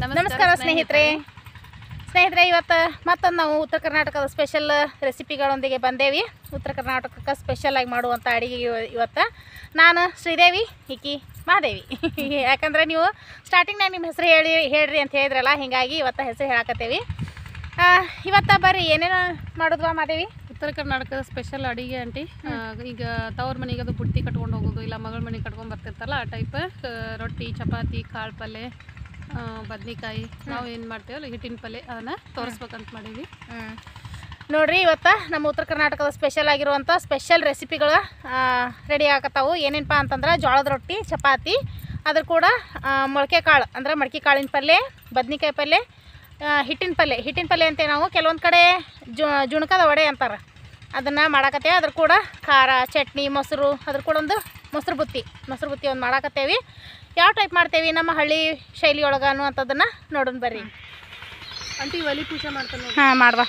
ನಮಸ್ಕಾರ ಸ್ನೇಹಿತರೆ. ಇವತ್ತು ಮತ್ತೊಂದು ನಾವು ಉತ್ತರ ಕರ್ನಾಟಕದ ಸ್ಪೆಷಲ್ ರೆಸಿಪಿಗಳೊಂದಿಗೆ ಬಂದೇವಿ. ಉತ್ತರ ಕರ್ನಾಟಕಕ್ಕೆ ಸ್ಪೆಷಲಾಗಿ ಮಾಡುವಂಥ ಅಡುಗೆ ಇವತ್ತು ನಾನು ಶ್ರೀದೇವಿ, ಈಕಿ ಮಹಾದೇವಿ. ಯಾಕಂದರೆ ನೀವು ಸ್ಟಾರ್ಟಿಂಗ್ನಾಗ ನಿಮ್ಮ ಹೆಸರು ಹೇಳ್ರಿ ಅಂತ ಹೇಳಿದ್ರಲ್ಲ, ಹೀಗಾಗಿ ಇವತ್ತು ಹೆಸರು ಹೇಳಕತ್ತೇವಿ. ಇವತ್ತು ಬರ್ರಿ ಏನೇನು ಮಾಡಿದ್ವಾ ಮಹಾದೇವಿ? ಉತ್ತರ ಕರ್ನಾಟಕದ ಸ್ಪೆಷಲ್ ಅಡುಗೆ ಆಂಟಿ. ಈಗ ತವ್ರ ಮನೆಗೆ ಅದು ಬುಟ್ಟಿ ಕಟ್ಕೊಂಡು ಹೋಗೋದು, ಇಲ್ಲ ಮಗಳ ಮನೆಗೆ ಕಟ್ಕೊಂಡು ಬರ್ತಿರ್ತಾರಲ್ಲ ಆ ಟೈಪ್ ರೊಟ್ಟಿ, ಚಪಾತಿ, ಕಾಳು ಪಲ್ಯ, ಬದ್ನಿಕಾಯಿ, ನಾವು ಏನು ಮಾಡ್ತೇವಲ್ಲ ಹಿಟ್ಟಿನ ಪಲ್ಯ, ಅದನ್ನು ತೋರಿಸ್ಬೇಕಂತ ಮಾಡೀವಿ. ನೋಡಿರಿ, ಇವತ್ತು ನಮ್ಮ ಉತ್ತರ ಕರ್ನಾಟಕದ ಸ್ಪೆಷಲ್ ಆಗಿರುವಂಥ ಸ್ಪೆಷಲ್ ರೆಸಿಪಿಗಳು ರೆಡಿ ಆಗತ್ತಾವು. ಏನೇನಪ್ಪ ಅಂತಂದ್ರೆ ಜೋಳದ ರೊಟ್ಟಿ, ಚಪಾತಿ, ಅದ್ರ ಕೂಡ ಮೊಳಕೆ ಕಾಳು ಅಂದ್ರೆ ಮಡಕೆ ಕಾಳಿನ ಪಲ್ಯ, ಬದ್ನಿಕಾಯಿ ಪಲ್ಯ, ಹಿಟ್ಟಿನ ಪಲ್ಯ ಅಂತ ನಾವು ಕೆಲವೊಂದು ಕಡೆ ಜುಣಕದ ವಡೆ ಅಂತಾರೆ, ಅದನ್ನು ಮಾಡಾಕತ್ತೇವೆ. ಅದ್ರ ಕೂಡ ಖಾರ, ಚಟ್ನಿ, ಮೊಸರು, ಅದ್ರ ಕೂಡ ಒಂದು ಮೊಸರು ಬುತ್ತಿ ಒಂದು ಮಾಡಾಕತ್ತೇವಿ. ಯಾವ ಟೈಪ್ ಮಾಡ್ತೇವೆ ನಮ್ಮ ಹಳ್ಳಿ ಶೈಲಿಯೊಳಗೆ ಅನ್ನುವಂಥದ್ದನ್ನು ನೋಡೋಣ ಬರ್ರಿ. ಆಂಟಿ ಒಲಿ ಪೂಜೆ ಮಾಡ್ತಾನೆ. ಹಾಂ, ಮಾಡುವ.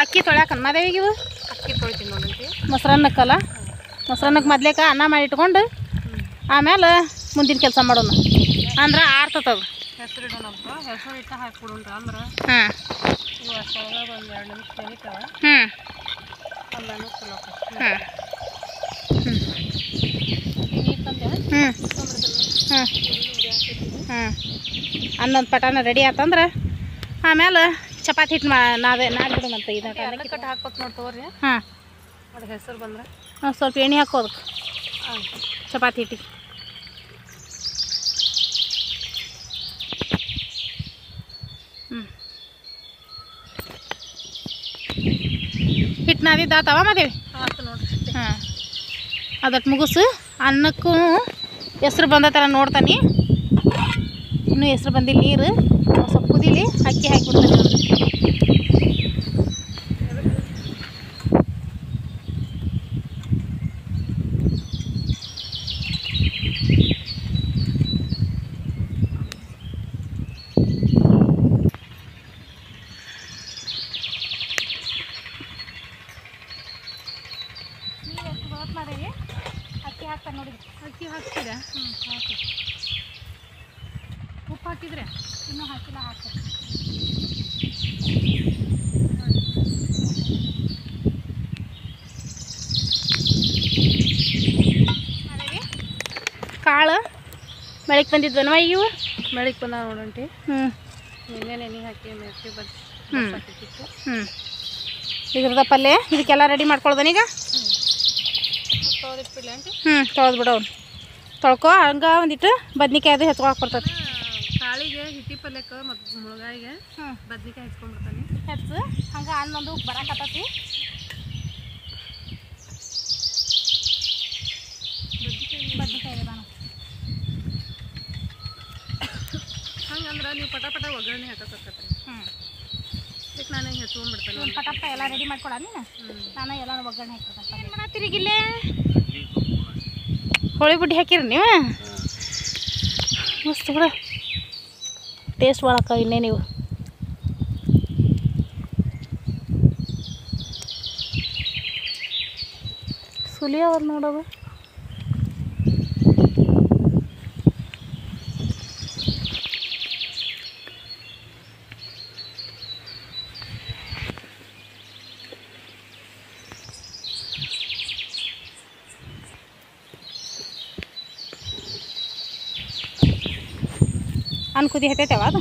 ಅಕ್ಕಿ ತೊಳ್ಯಾಕನ್ ಮಾದೇವಿಗೆ ಇವು ಅಕ್ಕಿ ತೊಳಿತೀನಿ ನೋಡಂಟಿ. ಮೊಸರನ್ನಕ್ಕಲ್ಲ, ಮೊಸರನ್ನಕ್ಕೆ ಮೊದ್ಲೇಕ ಅನ್ನ ಮಾಡಿ ಇಟ್ಕೊಂಡು ಆಮೇಲೆ ಮುಂದಿನ ಕೆಲಸ ಮಾಡೋಣ ಅಂದ್ರೆ ಆರ್ತತದು. ಹೆಸರು ಇಡೋಣಪ್ಪ, ಹೆಸರು ಇಟ್ಟು ಹಾಕ್ಬಿಡೋಣ ಅಂದ್ರೆ ಹಾಂ ಇವು ಅಷ್ಟೊಳಗೆ ಒಂದು 2 ನಿಮಿಷ ತೆಗಿತಾವ. ಅಲ್ಲೂ ಚಲೋ. ಹಾಂ ನೀರು ತಂದೆ ಅನ್ನೊಂದು ಪಟಾನ ರೆಡಿ ಆತಂದ್ರೆ ಆಮೇಲೆ ಚಪಾತಿ ಹಿಟ್ಟು ನಾದ್ಬಿಡೋಣಂತ. ಎಲ್ಲ ಕಟ್ಟು ಹಾಕ್ಬೇಕು ನೋಡಿ ತಗೋರಿ. ಹಾಂ, ಅದು ಹೆಸರು ಬಂದ್ರೆ ಸ್ವಲ್ಪ ಎಣ್ಣೆ ಹಾಕೋದಕ್ಕೆ ಚಪಾತಿ ಹಿಟ್ಟಿಗೆ. ಹಿಟ್ಟು ನಾದಿದ್ದಾತವ ಮಾದೇವಿ? ಆಯ್ತು ನೋಡಿರಿ. ಹಾಂ, ಅದಕ್ಕೆ ಮುಗಿಸು. ಅನ್ನಕ್ಕೂ ಹೆಸ್ರು ಬಂದತಲ್ಲ ನೋಡ್ತಾನೆ, ಇನ್ನೂ ಹೆಸ್ರು ಬಂದಿಲ್ಲ. ನೀರು ಸ್ವಲ್ಪ ಕುದೀಲಿ, ಅಕ್ಕಿ ಹಾಕಿಬಿಡ್ತಾನೆ. ನೀರು ಎಷ್ಟು ಬರುತ್ತೆ ಮಾಡಿರಿ, ಅಕ್ಕಿ ಹಾಕ್ತಾನೆ ನೋಡಿ. ಅಕ್ಕಿ ಹಾಕ್ತೀರಾ? ಹಾಕಿ. ಉಪ್ಪು ಹಾಕಿದ್ರೆ ಇನ್ನೂ ಹಾಕಿಲ್ಲ, ಹಾಕ್ತಾರೆ. ಕಾಳು ಬೆಳಗ್ಗೆ ಬಂದಿದ್ವನವ ಇವು? ಬೆಳಿಗ್ಗೆ ಬಂದಾವ ನೋಡಂಟಿ. ನಿನ್ನೆ ನೆನೆ ಹಾಕಿ ಮೆತ್ತಿ ಬಜ್ಜಿ ಹಾಕಿತ್ತು. ಇದ್ರದ ಪಲ್ಯ ಇದಕ್ಕೆಲ್ಲ ರೆಡಿ ಮಾಡ್ಕೊಳ್ದನೀಗ. ತೊಳೆದಿಟ್ಬಿಡ್ಲ ಆಂಟಿ? ತೊಳೆದು ಬಿಡೋನು. ತೊಳ್ಕೊ, ಹಂಗೆ ಒಂದಿಟ್ಟು ಬದ್ನಿಕಾಯಿ ಅದು ಹೆಚ್ಕೊಳಕ್ಕೆ ಬರ್ತೈತಿ. ಕಾಳಿಗೆ ಹಿಟ್ಟಿ ಪಲ್ಯಕ್ಕೆ ಮತ್ತು ಮುಳುಗಾಯಿಗೆ ಬದ್ನಿಕಾಯಿ ಹೆಚ್ಕೊಂಡ್ಬಿಡ್ತಾನೆ. ಹೆಚ್ಚು ಹಂಗೆ ಅನ್ನೊಂದು ಬರಕತ್ತೈತಿ. ಬದ್ನಿಕಾಯಿ ಇದೆ ನಾನು ಹಂಗಂದ್ರೆ ನೀವು ಪಟ ಒಗ್ಗರಣೆ ಹಾಕಕತ್ರಿ. ಅದಕ್ಕೆ ನಾನು ಹೆಚ್ಕೊಂಡ್ಬಿಡ್ತಾನೆ. ಪಟಪ್ಪ ಎಲ್ಲ ರೆಡಿ ಮಾಡ್ಕೊಳ ನೀನು, ನಾನು ಎಲ್ಲ ಒಗ್ಗರಣೆ ಹಾಕಿರ್ತಾನೆ. ಏನು ಮಾಡತ್ತೀರಿಗಿಲ್ಲೇ? ಹೋಳಿ ಬುಡ್ಡಿ ಹಾಕಿರಿ ನೀವು? ಮಸ್ತ್ ಬಿಡ, ಟೇಸ್ಟ್ ಭಾಳ ಇನ್ನೇ ನೀವು. ಸುಲಿ ಅವ್ರು ನೋಡೋದು. ಕುದಿ ಹತ್ತೈತೆವ ಅದು.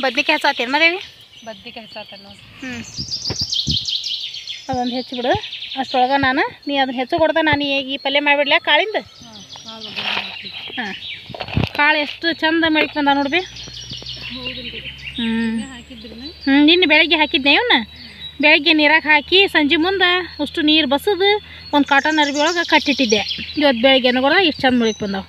ಬದ್ನಿಕಾಯಿ ಹಚ್ಚಾತೇನು ಮದೇವಿ? ಬದ್ನಿಕಾಯಿ ಹಚ್ಚಾತ ನೋಡಿ. ಅದೊಂದು ಹೆಚ್ಚಿಬಿಡು. ಅಷ್ಟೊಳಗೆ ನೀ ಅದನ್ನ ಹೆಚ್ಚು ಕೊಡ್ದ ನಾನು ಈ ಪಲ್ಯ ಮಾಡಿಬಿಡ್ಲ ಕಾಳಿಂದ. ಹಾಂ, ಕಾಳು ಎಷ್ಟು ಚಂದ ಮಳಿಕ್ ಬಂದ ನೋಡ್ಬಿ. ನಿನ್ನೆ ಬೆಳಗ್ಗೆ ಹಾಕಿದ್ದೆ ಇವನ್ನ. ಬೆಳಗ್ಗೆ ನೀರಾಗ ಹಾಕಿ ಸಂಜೆ ಮುಂದೆ ಅಷ್ಟು ನೀರು ಬಸದು ಒಂದು ಕಾಟನ್ ಅರ್ಬಿ ಒಳಗೆ ಕಟ್ಟಿಟ್ಟಿದ್ದೆ. ಇವತ್ತು ಬೆಳಗ್ಗೆ ಕೂಡ ಇಷ್ಟು ಚಂದ ಮಳಿಕ್ ಬಂದಾವ.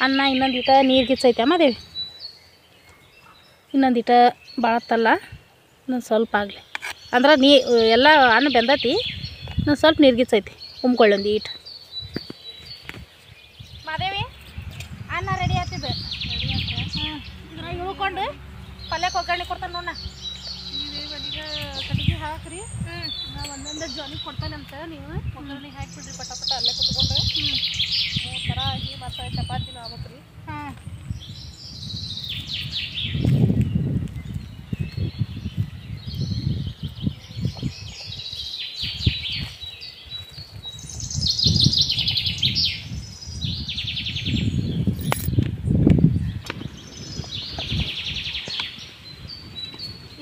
ಅನ್ನ ಇನ್ನೊಂದು ಈಟ ನೀರು ಗಿಚ್ಚೈತೆ ಅಮ್ಮದೇವಿ. ಇನ್ನೊಂದು ಈಟ ಭಾಳತ್ತಲ್ಲ, ಇನ್ನೊಂದು ಸ್ವಲ್ಪ ಆಗಲಿ ಅಂದ್ರೆ ಎಲ್ಲ ಅನ್ನ ಬೆಂದತಿ. ಇನ್ನೊಂದು ಸ್ವಲ್ಪ ನೀರು ಗಿಚ್ಚೈತಿ, ಉಮ್ಕೊಳ್ಳೊಂದು ಈಟ. ಮಾದೇವಿ ಅನ್ನ ರೆಡಿ ಆಗ್ತಿದ್ದು. ಇದ್ರ ಇಳ್ಕೊಂಡು ಪಲ್ಯಕ್ಕೆ ಒಗ್ಗರಣೆ ಕೊಡ್ತಾನೆ ನೋಡ. ಕಟ್ಟಿಗೆ ಹಾಕ್ರಿ. ನಾ ಒಂದೊಂದು ಜಾನಿಗೆ ಕೊಡ್ತಾನಂತ ನೀವು ಒಗ್ಗರಣೆ ಹಾಕಿಬಿಡ್ರಿ ಪಟ ಪಟ ಅಲ್ಲೇ ಕುತ್ಕೊಂಡು. 3 ಥರ ಆಗಿ ಮತ್ತು ಚಪಾತಿನೂ ಆಗ್ಬೇಕ್ರಿ. ಹಾಂ,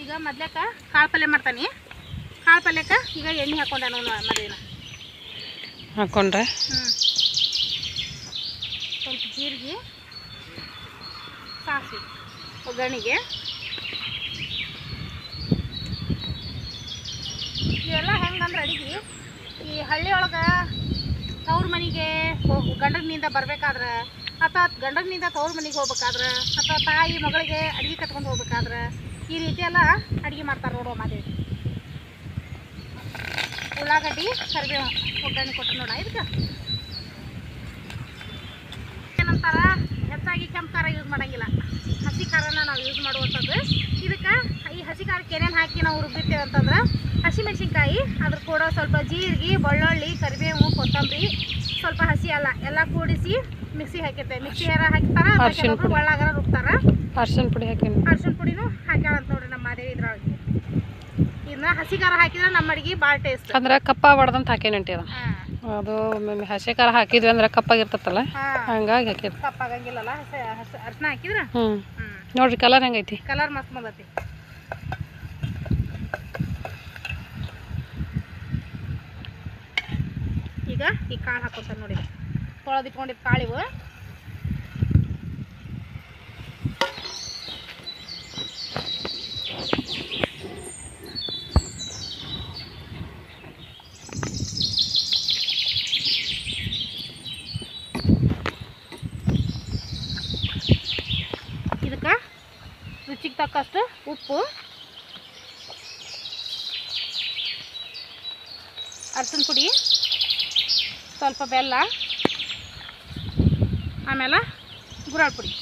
ಈಗ ಮೊದ್ಲೇಕ ಕಾಳು ಪಲ್ಯ ಮಾಡ್ತಾನೆ. ಕಾಳು ಪಲ್ಯಕ್ಕೆ ಈಗ ಎಣ್ಣೆ ಹಾಕೊಂಡೆ ನಾವು ಮದುವೆನ ಹಾಕ್ಕೊಂಡ್ರೆ ಸ್ವಲ್ಪ ಜೀರಿಗೆ, ಸಾಸಿವೆ ಒಗ್ಗರಣೆಗೆ. ಇವೆಲ್ಲ ಹೆಂಗಂದ್ರೆ ಅಡಿಗೆ ಈ ಹಳ್ಳಿಯೊಳಗೆ ತವ್ರ ಮನೆಗೆ ಗಂಡನಿಂದ ಬರ್ಬೇಕಾದ್ರೆ ಅಥವಾ ಗಂಡನಿಂದ ತವ್ರ ಮನೆಗೆ ಹೋಗ್ಬೇಕಾದ್ರೆ ಅಥವಾ ತಾಯಿ ಮಗಳಿಗೆ ಅಡುಗೆ ಕಟ್ಕೊಂಡು ಹೋಗ್ಬೇಕಾದ್ರೆ ಈ ರೀತಿ ಎಲ್ಲ ಅಡುಗೆ ಮಾಡ್ತಾರೆ ನೋಡುವ ಮಾದೇವಿ. ಉಳ್ಳಾಗಡ್ಡಿ ಕರಿಬೇವು ಒಗ್ಗರಣೆ ಕೊಟ್ಟು ನೋಡ. ಇದಕ್ಕೆ ಏನಂತಾರ, ಹೆಚ್ಚಾಗಿ ಕೆಂಪು ಖಾರ ಯೂಸ್ ಮಾಡೋಂಗಿಲ್ಲ, ಹಸಿ ಖಾರನ ನಾವು ಯೂಸ್ ಮಾಡುವಂಥದ್ದು. ಇದಕ್ಕೆ ಈ ಹಸಿ ಖಾರಕ್ಕೆ ಏನೇನು ಹಾಕಿ ನಾವು ರುಬ್ಬಿರ್ತೇವೆ ಅಂತಂದ್ರೆ ಹಸಿಮೆಣ್ಸಿನ್ಕಾಯಿ, ಅದ್ರ ಕೂಡ ಸ್ವಲ್ಪ ಜೀರಿಗೆ, ಬೆಳ್ಳುಳ್ಳಿ, ಕರಿಬೇವು, ಕೊತ್ತಂಬರಿ, ಸ್ವಲ್ಪ ಹಸಿ ಅಲ್ಲ ಎಲ್ಲ ಕೂಡಿಸಿ ಮಿಕ್ಸಿ ಹಾಕಿರ್ತೇವೆ. ಮಿಕ್ಸಿ ಯಾರ ಹಾಕ್ತಾರ, ಕೆಲವೊಬ್ರು ಒಳ್ಳಾಗರ ರುಬ್ತಾರ. ಅರ್ಶಿನ ಪುಡಿ ಹಾಕಿ, ಅರ್ಶಿನ ಪುಡಿನೂ ಹಾಕ್ಯಾಳಂತ ನೋಡ್ರಿ ನಮ್ಮ ಮಾದೇವಿ ಇದ್ರೊಳಗೆ. ಇದನ್ನ ಹಸಿ ಖಾರ ಹಾಕಿದ್ರೆ ನಮ್ಮ ಅಡುಗೆ ಭಾಳ ಟೇಸ್ಟ್. ಅಂದ್ರೆ ಕಪ್ಪ ಬಡ್ದಂತ ಹಾಕೇನಂಟಿ ಅದು. ಅದು ಹಸಿ ಖಾರ ಹಾಕಿದ್ವಿ ಅಂದ್ರೆ ಕಪ್ಪಾಗಿರ್ತತ್ತಲ್ಲ, ಹಂಗಾಗಿ ಹಾಕಿದ್ವಿ. ಕಪ್ಪಾಗಂಗಿಲ್ಲಲ್ಲ ಅರ್ಶಿನ ಹಾಕಿದ್ರೆ. ನೋಡ್ರಿ ಕಲರ್ ಹೆಂಗೈತಿ. ಕಲರ್ ಮಸ್ತ್ ಬಂದೈತಿ. ಈಗ ಈ ಕಾಳು ಹಾಕೋತ ನೋಡಿ, ತೊಳೆದಿಟ್ಕೊಂಡಿದ್ದು ಕಾಳಿವು. ಇದಕ್ಕೆ ರುಚಿಗೆ ತಕ್ಕಷ್ಟು ಉಪ್ಪು, ಅರ್ಶಿನ ಪುಡಿ, ಸ್ವಲ್ಪ ಬೆಲ್ಲ, ಆಮೇಲೆ ಗುರಾಳ ಪುಡಿ.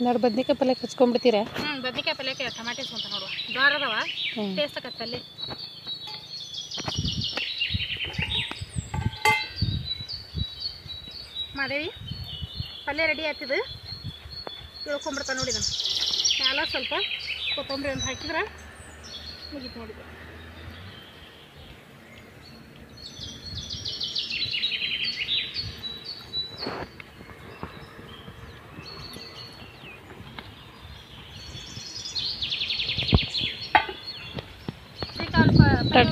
ನೋಡಿ ಬದ್ನಿಕಾಯಿ ಪಲ್ಯ ಹಚ್ಕೊಂಡ್ಬಿಡ್ತೀರಾ? ಬದ್ನಿಕಾಯಿ ಪಲ್ಯಕ್ಕೆ ಟಮಾಟೆ ಹಚ್ಕೊಂತ ನೋಡುವ. ಜ್ವಾರ ಅದಾವ, ಟೇಸ್ಟ್ ಆಕತ್ತಲ್ಲಿ. ಮಾದೇವಿ ಪಲ್ಯ ರೆಡಿ ಆಗ್ತಿದ್ದು ಇಳ್ಕೊಂಬಿಡ್ತಾ ನೋಡಿ. ನಾನು ಮ್ಯಾಲ ಸ್ವಲ್ಪ ಕೊತ್ತಂಬರಿ ಅಂತ ಹಾಕಿದ್ರೆ ಮುಗೀತು ನೋಡಿ.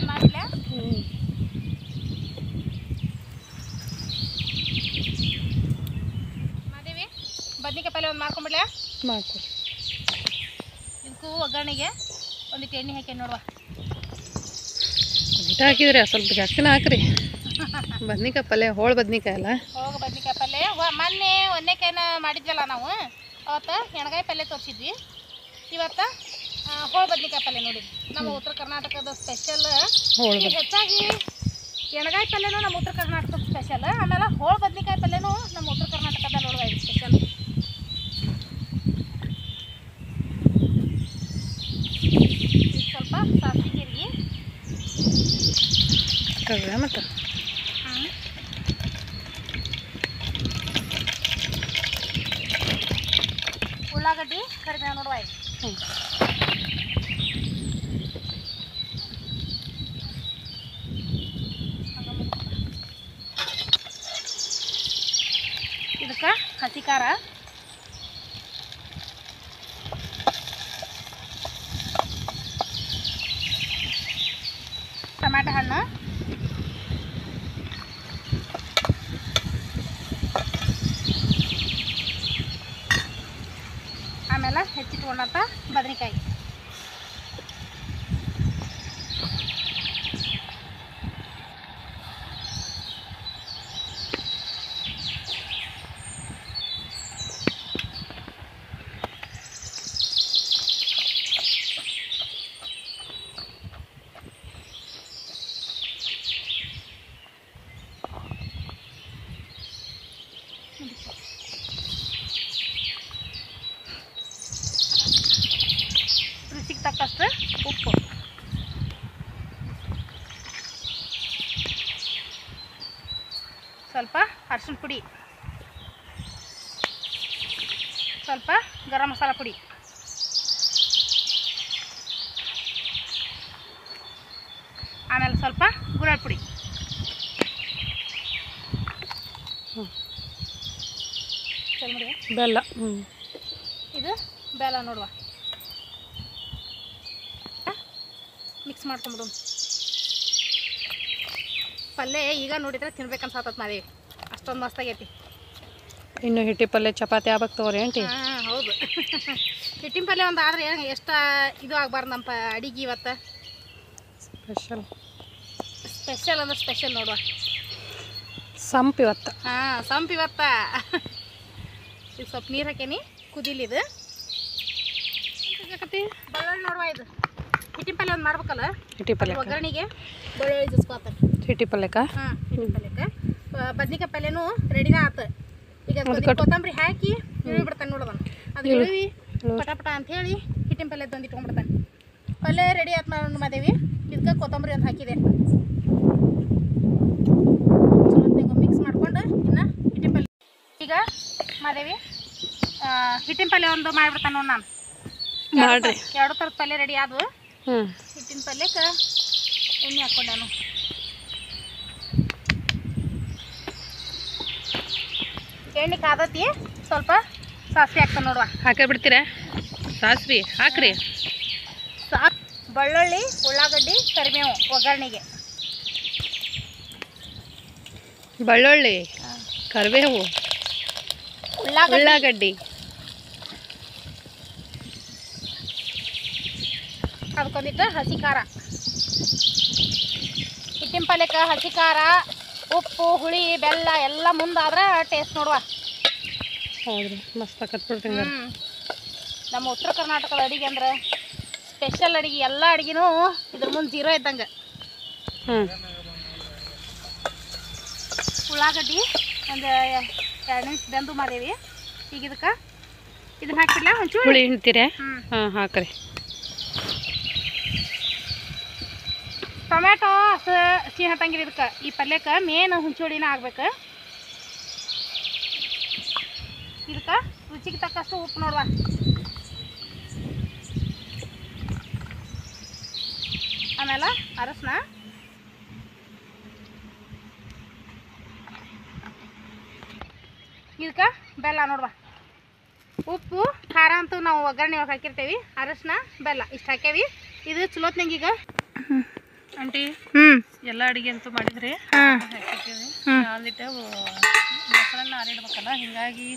ಮಾಡಿಲ್ಲ ಒಂದು ಮಾಡ್ಕೊಂಬಿಡ್ಲಾ? ಮಾಡ್ಕೊ. ಇದಕ್ಕೂ ಒಗ್ಗರಣೆಗೆ ಒಂದಿಟ್ಟು ಎಣ್ಣೆ ಹಾಕಿ ನೋಡುವ. ಇಟ್ಟು ಹಾಕಿದ್ರಿ ಸ್ವಲ್ಪ ಜಾಸ್ತಿನ ಹಾಕ್ರಿ. ಬದ್ನಿಕಾಯಿ ಪಲ್ಯ ಹೋಳು ಬದ್ನಿಕಾಯಿ ಅಲ್ಲ. ಹೋಗಿ ಬದ್ನಿಕಾಯಿ ಪಲ್ಯ ಮೊನ್ನೆ ಒಂದೇಕಾಯಿನ ಮಾಡಿದ್ವಲ್ಲ ನಾವು, ಅವತ್ತು ಎಣ್ಗಾಯಿ ಪಲ್ಯ ತೋರಿಸಿದ್ವಿ. ಇವತ್ತು ಹೋಳು ಬದ್ನಿಕಾಯಿ ಪಲ್ಯ ನೋಡಿ. ನಮ್ಮ ಉತ್ತರ ಕರ್ನಾಟಕದ ಸ್ಪೆಷಲ್. ಹೆಚ್ಚಾಗಿ ಎಣ್ಗಾಯಿ ಪಲ್ಯನೂ ನಮ್ಮ ಉತ್ತರ ಕರ್ನಾಟಕದ ಸ್ಪೆಷಲ್, ಆಮೇಲೆ ಹೋಳು ಬದ್ನಿಕಾಯಿ ಪಲ್ಯನೂ ನಮ್ಮ ಉತ್ತರ ಕರ್ನಾಟಕದ ನೋಡುವ ಇದು ಸ್ಪೆಷಲ್. ಸ್ವಲ್ಪ ಸಾಸಿವೆ ಜೀರಿಗೆ ಮತ್ತು ಉಳ್ಳಾಗಡ್ಡಿ ಕರಿಬೇವು ನೋಡುವ. ಇದಕ್ಕೆ ಹಸಿ ಖಾರ, ಟೊಮ್ಯಾಟೊ ಹಣ್ಣು, ಆಮೇಲೆ ಹೆಚ್ಚಿಟ್ಕೊಂಡಂಥ ಬದನೆಕಾಯಿ. ರುಚಿಗೆ ತಕ್ಕಷ್ಟು ಉಪ್ಪು, ಸ್ವಲ್ಪ ಅರಿಶಿನ ಪುಡಿ, ಸ್ವಲ್ಪ ಗರಂ ಮಸಾಲ ಪುಡಿ, ಆಮೇಲೆ ಸ್ವಲ್ಪ ಗುಲಾಳ ಪುಡಿ, ಬೆಲ್ಲ. ಇದು ಬೆಲ್ಲ ನೋಡುವ. ಮಿಕ್ಸ್ ಮಾಡ್ಕೊಂಬಿಡು. ಪಲ್ಯ ಈಗ ನೋಡಿದ್ರೆ ತಿನ್ಬೇಕನ್ಸತ್ತ ಮಾದೇವಿ, ಅಷ್ಟೊಂದು ಮಸ್ತ್ ಆಗೈತಿ. ಇನ್ನು ಹಿಟ್ಟಿ ಪಲ್ಯ ಚಪಾತಿ ಆಗ್ಬೇಕು ತಗೋರಿ ಆಂಟಿ. ಹಾಂ ಹೌದು. ಹಿಟ್ಟಿನ ಪಲ್ಯ ಒಂದು ಆದ್ರೆ ಎಷ್ಟು ಇದು ಆಗಬಾರ್ದು ನಮ್ಮ ಅಡಿಗೆ ಇವತ್ತು. ಸ್ಪೆಷಲ್ ಅಂದ್ರೆ ಸ್ಪೆಷಲ್ ನೋಡುವ. ಸಂಪು ಇವತ್ತು. ಹಾಂ ಸಂಪು ಇವತ್ತ. ಈಗ ಸ್ವಲ್ಪ ನೀರು ಹಾಕೇನಿ ಕುದಿಲಿದು. ಬೆಳ್ಳುಳ್ಳಿ ನೋಡುವ. ಇದು ಹಿಟ್ಟಿನ ಪಲ್ಯ ಒಂದು ಮಾಡ್ಬೇಕಲ್ಲ, ಹಿಟ್ಟಿ ಪಲ್ಯ ಒಗ್ಗರಣೆಗೆ ಬೆಳ್ಳುಳ್ಳಿ ಜಸ್ಕೋತ. ಹಿಟ್ಟಿ ಪಲ್ಯಕ್ಕೆ ಹಾಂ ಹಿಟ್ಟಿನ ಪಲ್ಯಕ್ಕೆ ಬದ್ನಿಕಾಯಿ ಪಲ್ಯನೂ ರೆಡಿನ ಆತು. ಈಗ ಕೊತ್ತಂಬರಿ ಹಾಕಿ ಇಳಿ ಬಿಡ್ತಾನೆ ನೋಡೋದನ್ನ. ಅದು ಇಳಿವಿ ಪಟ ಅಂತ ಹೇಳಿ ಹಿಟ್ಟಿನ ಪಲ್ಯದ ಒಂದು ಇಟ್ಕೊಂಡ್ಬಿಡ್ತಾನೆ. ಪಲ್ಯ ರೆಡಿ ಆತು ಮಾದೇವಿ. ಇದಕ್ಕೆ ಕೊತ್ತಂಬರಿ ಒಂದು ಹಾಕಿದೆ. ಚಲೋ ಮಿಕ್ಸ್ ಮಾಡ್ಕೊಂಡು ಇನ್ನು ಹಿಟ್ಟಿನ ಪಲ್ಯ. ಈಗ ಮಾದೇವಿ ಹಿಟ್ಟಿನ ಪಲ್ಯ ಒಂದು ಮಾಡಿಬಿಡ್ತಾನೆ ನೋಡಿ. ನಾನು ಮಾಡ್ರಿ. ಎರಡು ಥರದ ಪಲ್ಯ ರೆಡಿ ಆದವು. ಹ್ಞೂ ಹಿಟ್ಟಿನ ಪಲ್ಯಕ್ಕೆ ಎಣ್ಣೆ ಹಾಕ್ಕೊಂಡಾನು. ಎಣ್ಣೆ ಕಾದತಿ, ಸ್ವಲ್ಪ ಸಾಸಿವೆ ಹಾಕ್ತಾನೆ ನೋಡುವ. ಹಾಕೇ ಬಿಡ್ತೀರಾ? ಸಾಸ್ವಿ ಹಾಕ್ರಿ. ಬೆಳ್ಳುಳ್ಳಿ, ಉಳ್ಳಾಗಡ್ಡಿ, ಕರಿಬೇವು ಒಗ್ಗರಣೆಗೆ. ಬೆಳ್ಳುಳ್ಳಿ, ಕರಿಬೇವು, ಉಳ್ಳಾಗಡ್ಡಿ, ಅದಕ್ಕೊಂದಿಟ್ಟು ಹಸಿ ಖಾರ. ಹಿಟ್ಟಿನ ಪಲ್ಯಕ್ಕೆ ಹಸಿ ಖಾರ, ಉಪ್ಪು, ಹುಳಿ, ಬೆಲ್ಲ ಎಲ್ಲ ಮುಂದಾದ್ರೆ ಟೇಸ್ಟ್ ನೋಡುವ. ಹೌದ್ರಿ, ಮಸ್ತ್ ಕಟ್ಬಿಡ್ತೀನಿ. ನಮ್ಮ ಉತ್ತರ ಕರ್ನಾಟಕದ ಅಡುಗೆ ಅಂದ್ರೆ ಸ್ಪೆಷಲ್ ಅಡುಗೆ. ಎಲ್ಲ ಅಡುಗೆನೂ ಇದ್ರ ಮುಂದೆ ಜೀರೋ ಇದ್ದಂಗೆ. ಉಳ್ಳಾಗಡ್ಡಿ ಒಂದು 2 ನಿಮಿಷ ಬೆಂದು ಮಾದೇವಿ. ಈಗ ಇದಕ್ಕೆ ಇದನ್ನ ಹಾಕಿಲ್ಲ ಒಂಚೂರು ಹುಳಿ ಹಿಂಡ್ತೀರಾ? ಹಾಂ ಹಾಕ್ರಿ. ಟೊಮ್ಯಾಟೊ ಸಿಹಿ ಹತ್ತಂಗಿರಿ. ಇದಕ್ಕೆ ಈ ಪಲ್ಯಕ್ಕೆ ಮೇನ್ ಹುಂಚೋಳಿನ ಆಗ್ಬೇಕು. ಇದಕ್ಕೆ ರುಚಿಗೆ ತಕ್ಕಷ್ಟು ಉಪ್ಪು ನೋಡುವ. ಆಮೇಲೆ ಅರಶಿನ, ಇದಕ್ಕೆ ಬೆಲ್ಲ ನೋಡುವ. ಉಪ್ಪು ಖಾರ ಅಂತೂ ನಾವು ಒಗ್ಗರಣೆ ಒಳಗೆ ಹಾಕಿರ್ತೀವಿ. ಅರಶಿನ, ಬೆಲ್ಲ ಇಷ್ಟು ಹಾಕ್ಯಾವಿ. ಇದು ಚಲೋತ್ನಂಗೆ ಈಗ ಆಂಟಿ ಎಲ್ಲ ಅಡುಗೆ ಅಂತೂ ಮಾಡಿದ್ರಿ. ಹಾಕಿರ್ತೀವಿ. ಅಂದಿಟ್ಟು ಮೊಸರನ್ನ ಆರಿಡ್ಬೇಕಲ್ಲ, ಹಿಂಗಾಗಿ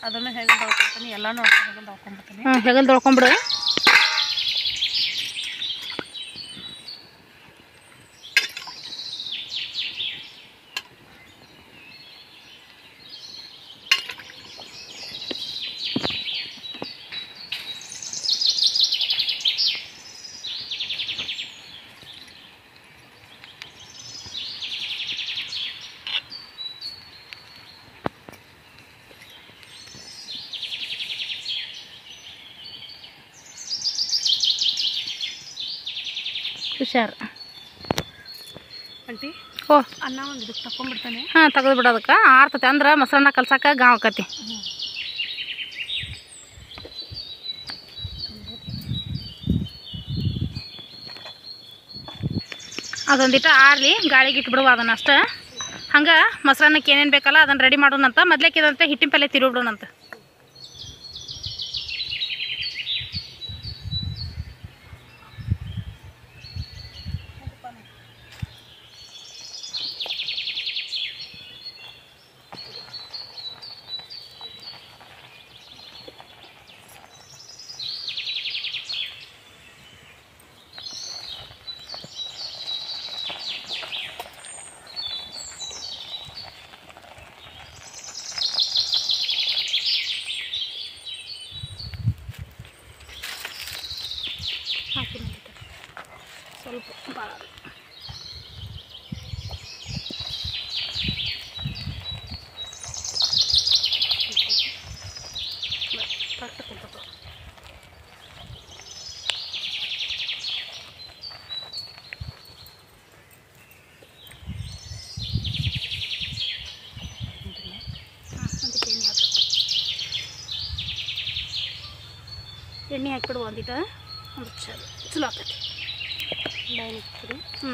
ಅದನ್ನು ಹೆಗಲ್ ತೊಳ್ಕೊತೀನಿ, ಎಲ್ಲನೂ ಹೆಗಲ್ ತೊಳ್ಕೊಂಬಿಡ್ತೀನಿ. ಹೆಗಲ್ ತೊಳ್ಕೊಂಬಿಡು. ಹುಷಾರು ಆಂಟಿ. ಓ ಅನ್ನ ಒಂದು ಇದಕ್ಕೆ ತಗೊಂಡ್ಬಿಡ್ತಾನೆ. ಹಾಂ ತೆಗೆದು ಬಿಡೋದಕ್ಕೆ ಆರ್ತತಿ ಅಂದ್ರೆ ಮೊಸರನ್ನ ಕಲ್ಸಕ್ಕೆ ಗಾವ್ ಆಕತಿ. ಅದೊಂದಿಟ್ಟು ಆರ್ಲಿ ಗಾಳಿಗೆ ಇಟ್ಬಿಡುವ ಅದನ್ನ ಅಷ್ಟೇ. ಹಂಗೆ ಮೊಸರನ್ನಕ್ಕೆ ಏನೇನು ಬೇಕಲ್ಲ ಅದನ್ನು ರೆಡಿ ಮಾಡೋಣಂತ. ಮೊದ್ಲೇಕಿದಂತೆ ಹಿಟ್ಟಿನ ಪಲ್ಲೆ ತಿರುಗಿಬಿಡೋಣಂತ. ಸ್ವಲ್ಪ ಭಾಳ ಎಣ್ಣೆ ಹಾಕಿಬಿಡು ಒಂದಿಟ್ಟು. ಒಂದು ಚಲೋ ಆಗ್ತೈತಿ. ಹ್ಞೂ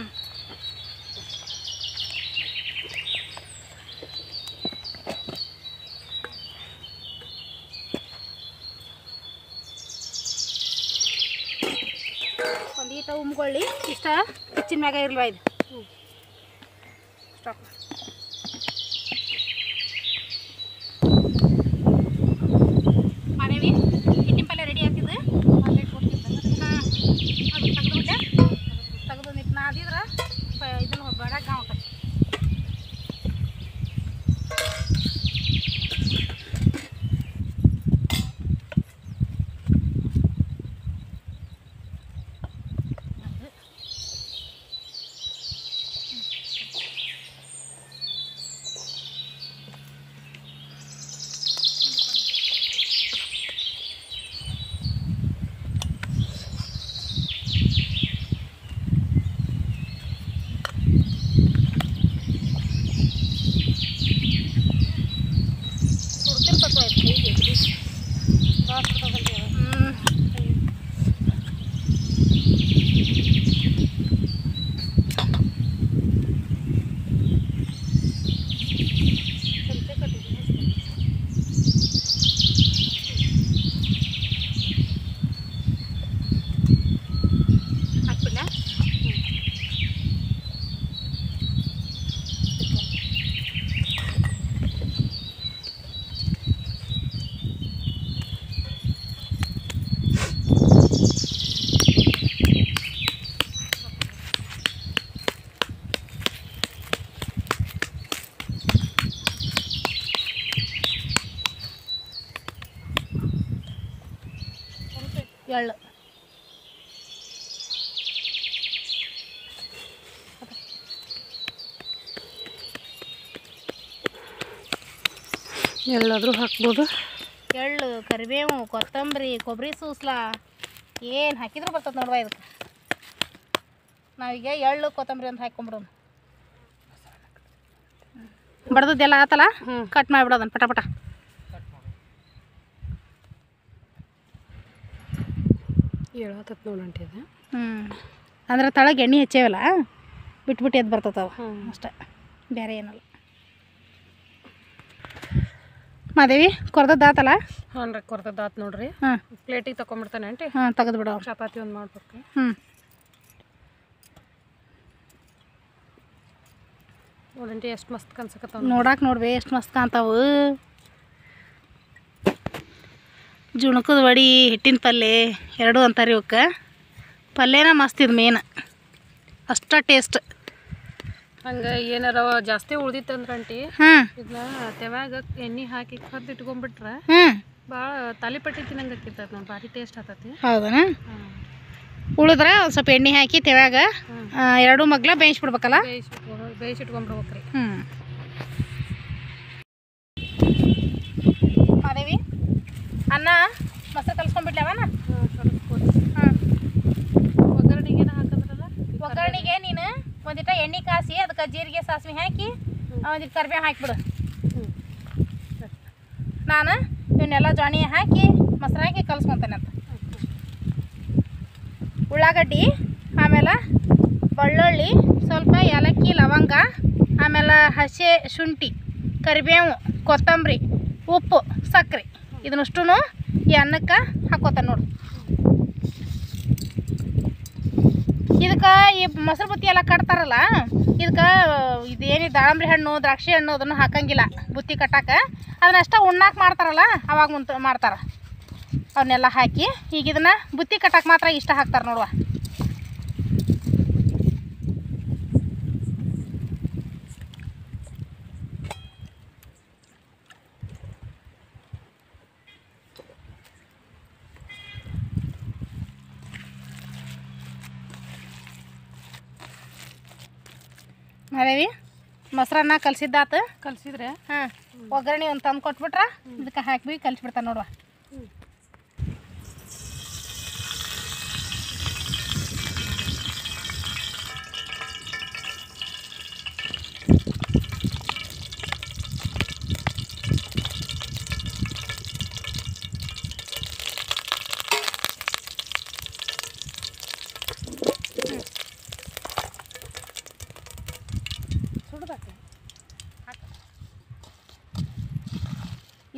ಒಂದೀಟ ಉಮ್ಗೊಳ್ಳಿ. ಇಷ್ಟ ಹೆಚ್ಚಿನ ಮ್ಯಾಗ ಇರಲ್ವ ಇದು. ಸ್ಟಾಪ್. ಮಾದೇವಿ ಹಿಟ್ಟಿನ ಪಲ್ಯ ರೆಡಿ ಆಗ್ತಿದ್ದು. ಹಾಂ ಅದು ತೆಗೆದುಬಿಟ್ಟೆ. ತೆಗೆದು ನಿಟ್ಟು ನಾದಿದ್ರೆ ಇದನ್ನು ಬೇಡಕ್ಕೆ ಗಾವ್ ಆಕತಿ. ಎಳ್ಳು ಎಲ್ಲಾದರೂ ಹಾಕ್ಬೋದು. ಎಳ್ಳು, ಕರಿಬೇವು, ಕೊತ್ತಂಬರಿ, ಕೊಬ್ಬರಿ ಸೂಸ್ಲ ಏನು ಹಾಕಿದ್ರು ಬರ್ತದೆ ನೋಡುವ ಇದಕ್ಕೆ. ನಾವೀಗ ಎಳ್ಳು ಕೊತ್ತಂಬರಿ ಅಂತ ಹಾಕ್ಕೊಂಬಿಡೋಣ. ಬಡ್ದದ್ದೆಲ್ಲ ಆತಲ್ಲ, ಕಟ್ ಮಾಡಿಬಿಡೋದನ್ನು ಪಟ ಪಟ. ಹೇಳತ್ತದ ನೋಡಂಟಿ ಅದು. ಅಂದ್ರೆ ತಳಗೆ ಎಣ್ಣೆ ಹೆಚ್ಚೇವಲ್ಲ, ಬಿಟ್ಬಿಟ್ಟು ಎದ್ದು ಬರ್ತದವ ಅಷ್ಟೇ, ಬೇರೆ ಏನಲ್ಲ. ಮಾದೇವಿ ಕೊರ್ದದ್ದಾತಲ್ಲ? ಹಾಂ ರೀ, ಕೊರ್ದದ್ದಾತು ನೋಡ್ರಿ. ಹಾಂ, ಪ್ಲೇಟಿಗೆ ತಗೊಂಬಿಡ್ತಾನೆ ಆಂಟಿ. ಹಾಂ ತೆಗೆದು ಬಿಡೋ. ಚಪಾತಿ ಒಂದು ಮಾಡ್ಬೇಕು. ನೋಡಂಟಿ ಎಷ್ಟು ಮಸ್ತ್ ಕಾಣಿಸಕತ್ತಾವ. ನೋಡಕ್ಕೆ ನೋಡ್ಬೇ ಎಷ್ಟು ಮಸ್ತ್ ಕಾಣ್ತಾವು. ಜುಣಕದ ವಡಿ ಹಿಟ್ಟಿನ ಪಲ್ಯ ಎರಡೂ ಅಂತಾರೆ ಇವಕ್ಕೆ. ಪಲ್ಯನ ಮಸ್ತ್ ಇದು ಮೇನ್, ಅಷ್ಟ ಟೇಸ್ಟ್. ಹಂಗೆ ಏನಾರ ಜಾಸ್ತಿ ಉಳ್ದಿತ್ತಂದ್ರೆ ಆಂಟಿ ಹ್ಞೂ ಇದನ್ನ ತೆವ್ಯಾಗ ಎಣ್ಣೆ ಹಾಕಿ ಕದ್ದು ಇಟ್ಕೊಂಡ್ಬಿಟ್ರೆ ಹ್ಞೂ ಭಾಳ ತಾಲಿಪಟ್ಟಿ ತಿನ್ನಂಗೆ ಆಕಿರ್ತೈತೆ ನೋಡಿ, ಭಾರಿ ಟೇಸ್ಟ್ ಆಗ್ತೈತಿ. ಹೌದಾ? ಉಳಿದ್ರೆ ಒಂದು ಸ್ವಲ್ಪ ಎಣ್ಣೆ ಹಾಕಿ ತೆವ್ಯಾಗ ಎರಡೂ ಮಗ್ಲ ಬೇಯಿಸ್ಬಿಡ್ಬೇಕಲ್ಲ. ಬೇಯಿಸಿಟ್ಕೊಂಡ್ಬಿಡ್ಬೇಕ್ರಿ. ಮಾದೇವಿ ಅನ್ನ ಮೊಸರು ಕಲ್ಸ್ಕೊಂಡ್ಬಿಡ್ಲವನ. ಒಗ್ಗರಣೆಗೆ ಏನು ಹಾಕಿದ್ರಲ್ಲ, ಒಗ್ಗರಣೆಗೆ ನೀನು ಒಂದಿಟ ಎಣ್ಣೆ ಕಾಸಿ ಅದಕ್ಕೆ ಜೀರಿಗೆ ಸಾಸಿವೆ ಹಾಕಿ ಒಂದಿಟ್ಟು ಕರಿಬೇವು ಹಾಕಿಬಿಡು. ನಾನು ಇವನ್ನೆಲ್ಲ ಜಾಣಿ ಹಾಕಿ ಮೊಸರು ಹಾಕಿ ಕಲ್ಸ್ಕೊತೇನೆ ಅಂತ. ಉಳ್ಳಾಗಡ್ಡಿ, ಆಮೇಲೆ ಬೆಳ್ಳುಳ್ಳಿ, ಸ್ವಲ್ಪ ಏಲಕ್ಕಿ, ಲವಂಗ, ಆಮೇಲೆ ಹಸಿ ಶುಂಠಿ, ಕರಿಬೇವು, ಕೊತ್ತಂಬರಿ, ಉಪ್ಪು, ಸಕ್ಕರೆ ಇದನ್ನಷ್ಟು ಈ ಅನ್ನಕ್ಕೆ ಹಾಕ್ಕೋತಾನೆ ನೋಡು. ಇದಕ್ಕೆ ಈ ಮೊಸರು ಬುತ್ತಿ ಎಲ್ಲ ಕಟ್ತಾರಲ್ಲ, ಇದಕ್ಕೆ ಇದೇನು ದಾಳಂಬ್ರಿ ಹಣ್ಣು, ದ್ರಾಕ್ಷಿ ಹಣ್ಣು ಅದನ್ನು ಹಾಕಂಗಿಲ್ಲ ಬುತ್ತಿ ಕಟ್ಟಕ್ಕೆ. ಅದನ್ನಷ್ಟ ಉಣ್ಣಾಕೆ ಮಾಡ್ತಾರಲ್ಲ ಅವಾಗ ಮಾಡ್ತಾರೆ. ಅವನ್ನೆಲ್ಲ ಹಾಕಿ ಈಗ ಇದನ್ನು ಬುತ್ತಿ ಕಟ್ಟಕ್ಕೆ ಮಾತ್ರ ಇಷ್ಟ ಹಾಕ್ತಾರೆ ನೋಡುವ. ಅದೇವಿ ಮೊಸರನ್ನ ಕಲಸಿದ್ದಾತು. ಕಲಸಿದ್ರೆ ಹಾಂ, ಒಗ್ಗರಣೆ ಒಂದು ತಂದು ಕೊಟ್ಬಿಟ್ರೆ ಇದಕ್ಕೆ ಹಾಕಿ ಕಲಿಸ್ಬಿಡ್ತಾನೆ ನೋಡುವ.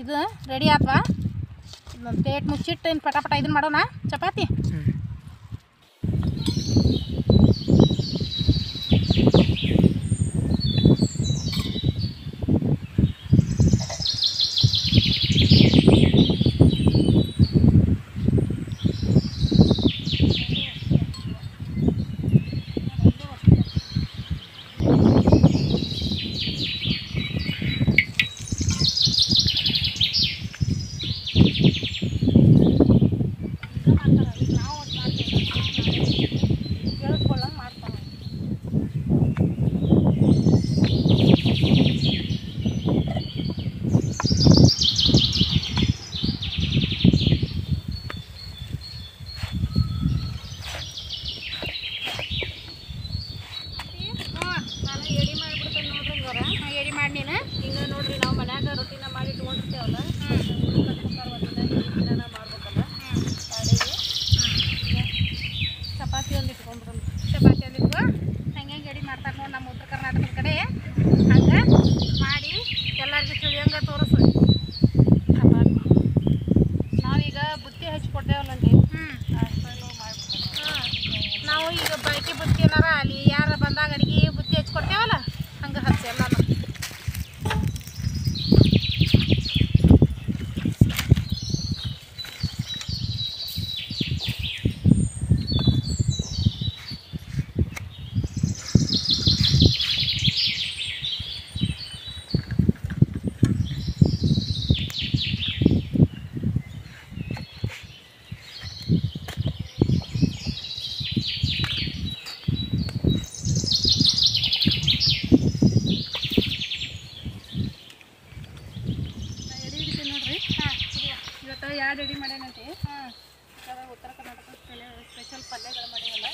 ಇದು ರೆಡಿ ಆತ್ವಾ? ಇದೊಂದು ಪ್ಲೇಟ್ ಮುಚ್ಚಿಟ್ಟು ಇನ್ನು ಪಟ ಇದನ್ನು ಮಾಡೋಣ ಚಪಾತಿ. ಎಡಿ ಮಾಡಿ ನೀನು ಹಿಂಗೆ ನೋಡ್ರಿ, ನಾವು ಮನ್ಯಾಗ ರೊಟ್ಟಿನ ಮಾಡಿ ಇಟ್ಕೊಂಡಿರ್ತೇವಲ್ಲ, ಮಾಡ್ಬೇಕಲ್ಲ ಅಡಿಗೆ. ಚಪಾತಿ ಒಂದು ಇಟ್ಕೊಂಡ್ಬಿಡೋಣ. ಚಪಾತಿ ಅಂದಿದ್ವು ಹಂಗೆ ಎಡಿ ಮಾಡ್ತಾರೆ ನೋಡಿ ನಮ್ಮ ಉತ್ತರ ಕರ್ನಾಟಕದ ಕಡೆ. ಹಂಗೆ ಮಾಡಿ ಎಲ್ಲರಿಗೂ ತಿಳಿಯಂಗೆ ತೋರಿಸು ಚಪಾತಿ. ನಾವೀಗ ಬುತ್ತಿ ಹಚ್ಕೊಡ್ತೇವಲ್ಲಂಟಿ, ನಾವು ಈಗ ಬಾಕಿ ಬುತ್ತಿ ಏನಾರ ಅಲ್ಲಿ ಯಾರು ಬಂದಾಗ ಅಡಿಗೆ ಬುತ್ತಿ ಹಚ್ಕೊಡ್ತೇವಲ್ಲ ಹಂಗೆ ಹಚ್ಚಿ ಎಲ್ಲ. ಇವತ್ತು ಎರಡು ರೆಡಿ ಮಾಡ್ಯಾನಂತೆ. ಉತ್ತರ ಕರ್ನಾಟಕ ಸ್ಪೆಷಲ್ ಪಲ್ಯಗಳು ಮಾಡ್ಯಾವಲ್ಲ.